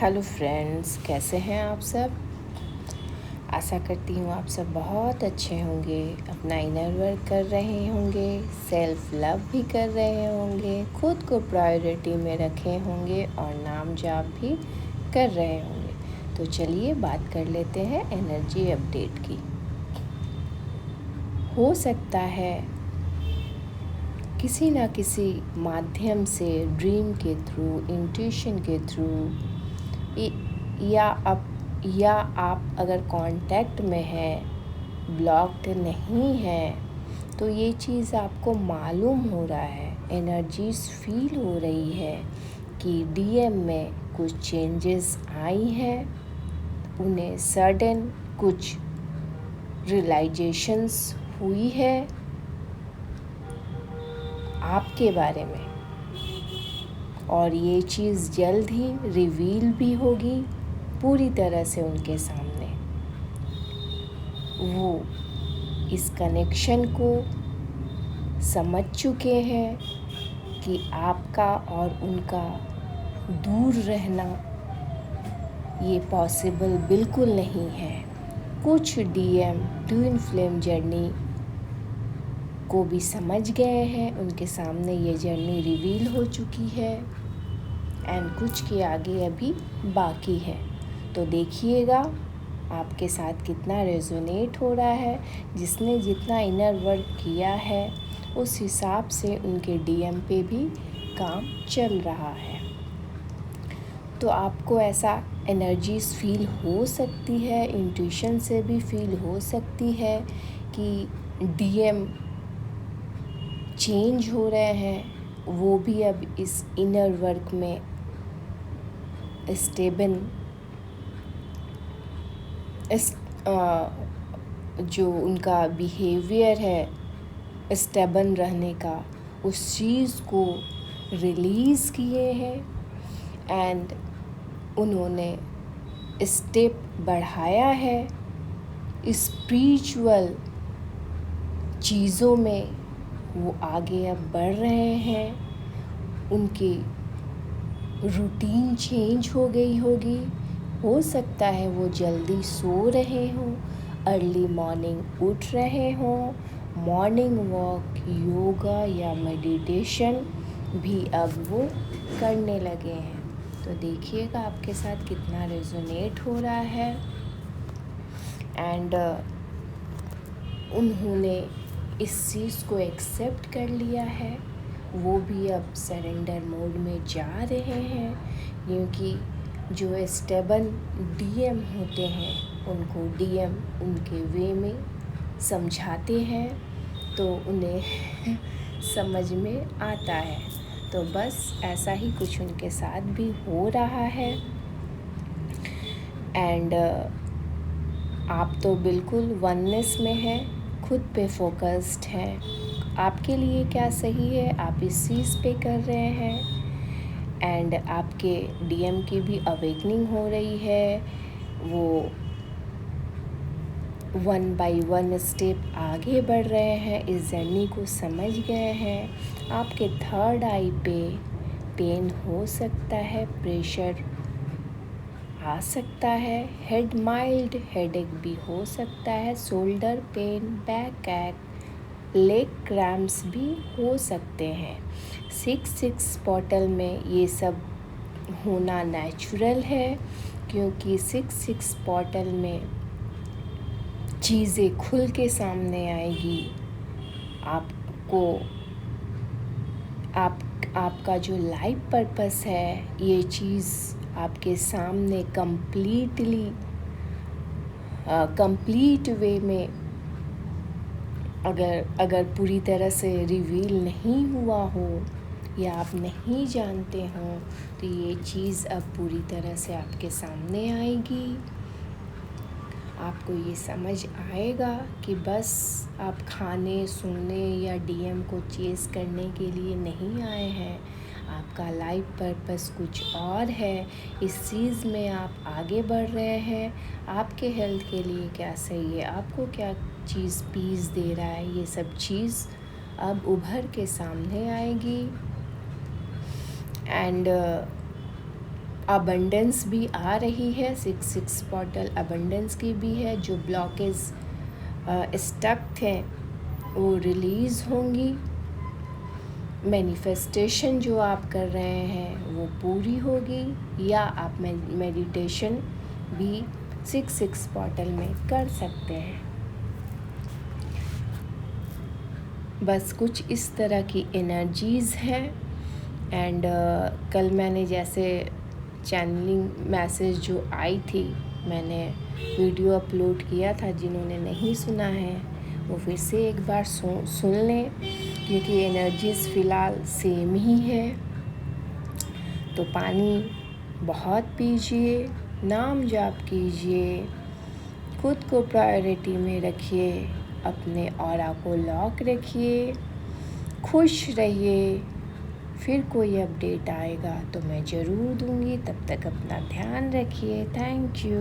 Hello friends, कैसे हैं आप सब। आशा करती हूँ आप सब बहुत अच्छे होंगे, अपना इनर वर्क कर रहे होंगे, सेल्फ लव भी कर रहे होंगे, खुद को प्रायोरिटी में रखे होंगे और नाम जाप भी कर रहे होंगे। तो चलिए बात कर लेते हैं एनर्जी अपडेट की। हो सकता है किसी ना किसी माध्यम से, ड्रीम के थ्रू, इंट्यूशन के थ्रू, या आप अगर कांटेक्ट में हैं, ब्लॉक्ड नहीं है, तो ये चीज़ आपको मालूम हो रहा है, एनर्जीज फील हो रही है कि डीएम में कुछ चेंजेस आई हैं, उन्हें सडन कुछ रियलाइजेशंस हुई है आपके बारे में, और ये चीज़ जल्द ही रिवील भी होगी पूरी तरह से उनके सामने। वो इस कनेक्शन को समझ चुके हैं कि आपका और उनका दूर रहना ये पॉसिबल बिल्कुल नहीं है। कुछ डीएम ट्विन फ्लेम जर्नी को भी समझ गए हैं, उनके सामने ये जर्नी रिवील हो चुकी है, एंड कुछ के आगे अभी बाकी है। तो देखिएगा आपके साथ कितना रेजोनेट हो रहा है। जिसने जितना इनर वर्क किया है उस हिसाब से उनके डीएम पे भी काम चल रहा है। तो आपको ऐसा एनर्जीज फील हो सकती है, इंट्यूशन से भी फील हो सकती है कि डीएम चेंज हो रहे हैं, वो भी अब इस इनर वर्क में स्टेबल जो उनका बिहेवियर है स्टेबल रहने का, उस चीज़ को रिलीज़ किए हैं, एंड उन्होंने स्टेप बढ़ाया है स्पिरिचुअल चीज़ों में। वो आगे अब बढ़ रहे हैं, उनकी रूटीन चेंज हो गई होगी। हो सकता है वो जल्दी सो रहे हों, अर्ली मॉर्निंग उठ रहे हों, मॉर्निंग वॉक, योगा या मेडिटेशन भी अब वो करने लगे हैं। तो देखिएगा आपके साथ कितना रेजोनेट हो रहा है, एंड उन्होंने इस चीज़ को एक्सेप्ट कर लिया है। वो भी अब सरेंडर मोड में जा रहे हैं, क्योंकि जो स्टेबल डीएम होते हैं उनको डीएम उनके वे में समझाते हैं तो उन्हें समझ में आता है। तो बस ऐसा ही कुछ उनके साथ भी हो रहा है, एंड आप तो बिल्कुल वननेस में हैं, खुद पे फोकस्ड हैं, आपके लिए क्या सही है आप इस चीज़ पे कर रहे हैं, एंड आपके डीएम की भी अवेकनिंग हो रही है। वो 1 बाय 1 स्टेप आगे बढ़ रहे हैं, इस जर्नी को समझ गए हैं। आपके थर्ड आई पे पेन हो सकता है, प्रेशर आ सकता है, हेड माइल्ड हेडेक भी हो सकता है, शोल्डर पेन, बैक एक, लेग क्रैम्प्स भी हो सकते हैं। 6 पोर्टल में ये सब होना नेचुरल है, क्योंकि 6 पोर्टल में चीज़ें खुल के सामने आएगी। आपको आपका जो लाइफ पर्पस है, ये चीज़ आपके सामने कंप्लीट वे में अगर पूरी तरह से रिवील नहीं हुआ हो या आप नहीं जानते हो, तो ये चीज़ अब पूरी तरह से आपके सामने आएगी। आपको ये समझ आएगा कि बस आप खाने, सोने या डीएम को चेस करने के लिए नहीं आए हैं। आपका लाइफ पर्पस कुछ और है, इस चीज़ में आप आगे बढ़ रहे हैं। आपके हेल्थ के लिए क्या सही है, आपको क्या चीज़ पीस दे रहा है, ये सब चीज़ अब उभर के सामने आएगी, एंड अबंडेंस भी आ रही है, 6 पोर्टल अबंडेंस की भी है। जो ब्लॉकेज स्टक थे वो रिलीज़ होंगी। मैनिफेस्टेशन जो आप कर रहे हैं वो पूरी होगी, या आप मेडिटेशन भी 6 पोर्टल में कर सकते हैं। बस कुछ इस तरह की एनर्जीज़ हैं। एंड कल मैंने जैसे चैनलिंग मैसेज जो आई थी, मैंने वीडियो अपलोड किया था। जिन्होंने नहीं सुना है वो फिर से एक बार सुन लें, क्योंकि एनर्जीज़ फ़िलहाल सेम ही है। तो पानी बहुत पीजिए, नाम जाप कीजिए, खुद को प्रायोरिटी में रखिए, अपने ऑरा को लॉक रखिए, खुश रहिए। फिर कोई अपडेट आएगा तो मैं ज़रूर दूँगी। तब तक अपना ध्यान रखिए। Thank you.